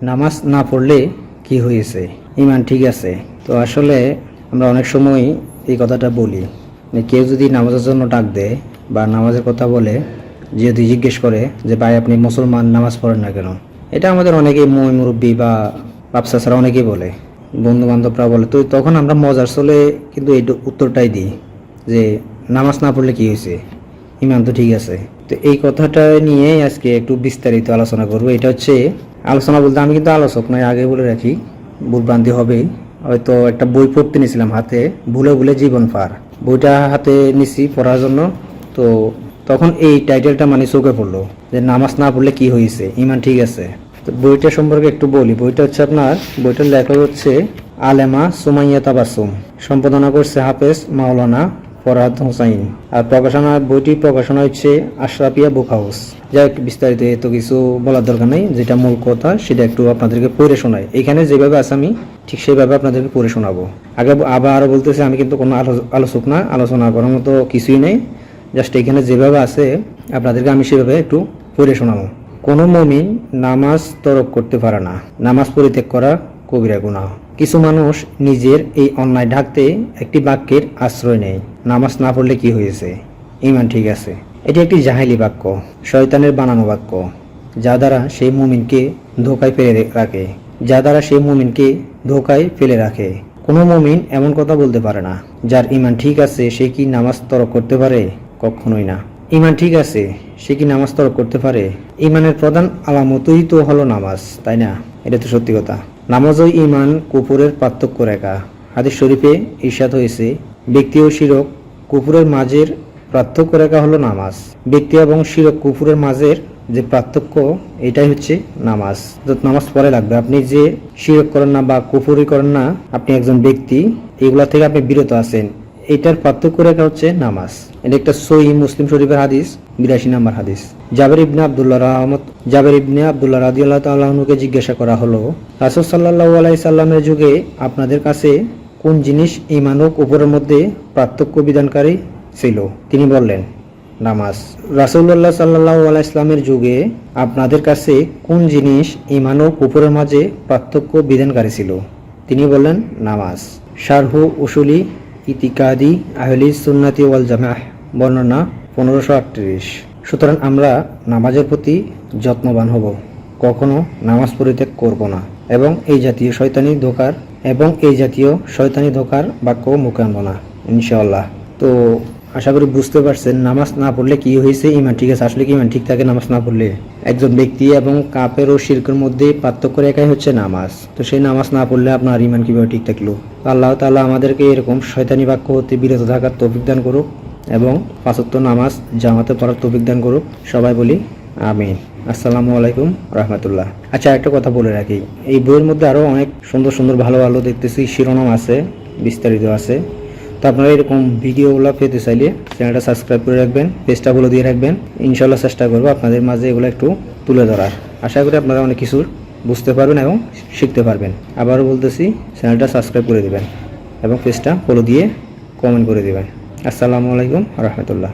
নামাজ না পড়লে কি হয়েছে, ইমান ঠিক আছে? তো আসলে আমরা অনেক সময় এই কথাটা বলি, কেউ যদি নামাজের জন্য ডাক দেয় বা নামাজের কথা বলে, যদি জিজ্ঞেস করে যে ভাই আপনি মুসলমান, নামাজ পড়েন না কেন? এটা আমাদের অনেকেই মুরব্বী বা বাপসাছাড়া অনেকেই বলে, বন্ধু বান্ধবরা বলে। তো তখন আমরা মজার চলে কিন্তু এই উত্তরটাই দিই যে নামাজ না পড়লে কি হয়েছে, ইমান তো ঠিক আছে। তো এই কথাটা নিয়ে আজকে একটু বিস্তারিত আলোচনা করবো। এটা হচ্ছে আলোচনা বলতে আমি কিন্তু আলোচক নয়, আগে বলে রাখি, ভুলভ্রান্তি হবেই। হয়তো একটা বই পড়তে নিয়েছিলাম হাতে, ভুলে ভুলে জীবন পার, বইটা হাতে নিছি পড়ার জন্য। তো তখন এই টাইটেলটা মানে চোখে পড়লো যে নামাজ না পড়লে কি হয়েছে, ইমান ঠিক আছে। তো বইটা সম্পর্কে একটু বলি। বইটা হচ্ছে আপনার, বইটার লেখক হচ্ছে আলেমা সুমাইয়া তাবাসসুম, সম্পাদনা করছে হাফেজ মাওলানা ফরহাদ হোসাইন, আর বইটি প্রকাশনা হচ্ছে আশরাফিয়া বুক হাউস। যাই হোক, বিস্তারিত এত কিছু বলার দরকার নেই, যেটা মূল কথা সেটা একটু আপনাদেরকে পড়ে শোনাই। এখানে যেভাবে আছে আমি ঠিক সেভাবে আপনাদেরকে পড়ে শোনাবো। আরো বলতেছি, আমি কিন্তু কোনো আলোচক না, আলোচনা করার মতো কিছুই নেই। জাস্ট এখানে যেভাবে আছে আপনাদেরকে আমি সেভাবে একটু পড়ে শোনাবো। কোনো মুমিন নামাজ তরক করতে পারে না, নামাজ পরিত্যাগ করা কবিরা গুনাহ। কিছু মানুষ নিজের এই অন্যায় ঢাকতে একটি বাক্যের আশ্রয় নেয়, নামাজ না পড়লে কি হয়েছে, ঈমান ঠিক আছে। এটি একটি জাহেলি বাক্য, শয়তানের বানানো বাক্য, যা দ্বারা সেই মুমিনকে ধোকায় ফেলে রাখে। কোনো মুমিন এমন কথা বলতে পারে না, যার ঈমান ঠিক আছে সে কি নামাজ তরক করতে পারে? কখনোই না। ঈমান ঠিক আছে, সে কি নামাজ তরক করতে পারে? ঈমানের প্রধান আলামতই তো হলো নামাজ, তাই না? এটা তো সত্যি কথা। নামাজ ও ঈমান কুফরের পার্থক্য রেখা। হাদিস শরীফে ইরশাদ হয়েছে, ব্যক্তি ও শিরক কুফরের মাঝের পার্থক্য রেখা হলো নামাজ। ব্যক্তি এবং শিরক কুফরের মাঝের যে পার্থক্য, এটাই হচ্ছে নামাজ। নামাজ পড়ে লাগবে। আপনি যে শিরক করেন না বা কুফরি করেন না, আপনি একজন ব্যক্তি, এগুলা থেকে আপনি বিরত আছেন, এটার পার্থক্য রেখা হচ্ছে নামাজ। এটা একটা সহিহ মুসলিম শরীফের হাদিস, 82 নম্বর হাদিস। জাবের ইবনে আব্দুল্লাহ রাদিয়াল্লাহু তাআলা আনহুকে জিজ্ঞাসা করা হলো, রাসূল সাল্লাল্লাহু আলাইহি সাল্লামের যুগে আপনাদের কাছে কোন জিনিস ঈমান ও কুফরের মধ্যে পার্থক্য বিধানকারী ছিল? তিনি বললেন, নামাজ। রাসূলুল্লাহ সাল্লাল্লাহু আলাইহি সাল্লামের যুগে আপনাদের কাছে কোন জিনিস ঈমান ও কুফরের মাঝে পার্থক্য বিধানকারী ছিল? তিনি বললেন, নামাজ। শারহু উসুলি ইতিকাদি আহলি সুন্নাতি ওয়াল জামাআহ, বর্ণনা 1538। সুতরাং আমরা নামাজের প্রতি যত্নবান হব, কখনো নামাজ পরিত্যাগ করব না, এবং এই জাতীয় শয়তানি ধোকার বাক্য মুখে আনবো না, ইনশাআল্লাহ। তো আশা করি বুঝতে পারছেন নামাজ না পড়লে কি হয়েছে, ঈমান ঠিক আছে। আসলে কি ঈমান ঠিক থাকে নামাজ না পড়লে? একজন ব্যক্তি এবং কাফের ও শিরকের মধ্যে পার্থক্য রেখাই হচ্ছে নামাজ। তো সেই নামাজ না পড়লে আপনার ঈমান কিভাবে ঠিক থাকলো? আল্লাহ তাআলা আমাদেরকে এরকম শয়তানি বাক্য হতে বিরত থাকার তৌফিক দান করুক এবং 5 ওয়াক্ত নামাজ জামাতে পড়ার তৌফিক দান করুক। সবাই বলি আমিন। আসসালামু আলাইকুম রাহমাতুল্লাহ। আচ্ছা, একটা কথা বলে রাখি, এই বইয়ের মধ্যে আরো অনেক সুন্দর সুন্দর ভালো ভালো দেখতেছি শিরোনাম আছে, বিস্তারিত আছে। তো আপনারা এরকম ভিডিওগুলো পেতে চাইলে চ্যানেলটা সাবস্ক্রাইব করে রাখবেন, পেজটা বলে দিয়ে রাখবেন। ইনশাআল্লাহ চেষ্টা করবো আপনাদের মাঝে এগুলো একটু তুলে ধরার। আশা করি আপনারা অনেক কিছু বুঝতে পারবেন এবং শিখতে পারবেন। আবারও বলতেছি, চ্যানেলটা সাবস্ক্রাইব করে দেবেন এবং পেজটা ফলো দিয়ে কমেন্ট করে দেবেন। আসসালামু আলাইকুম রাহমাতুল্লাহ।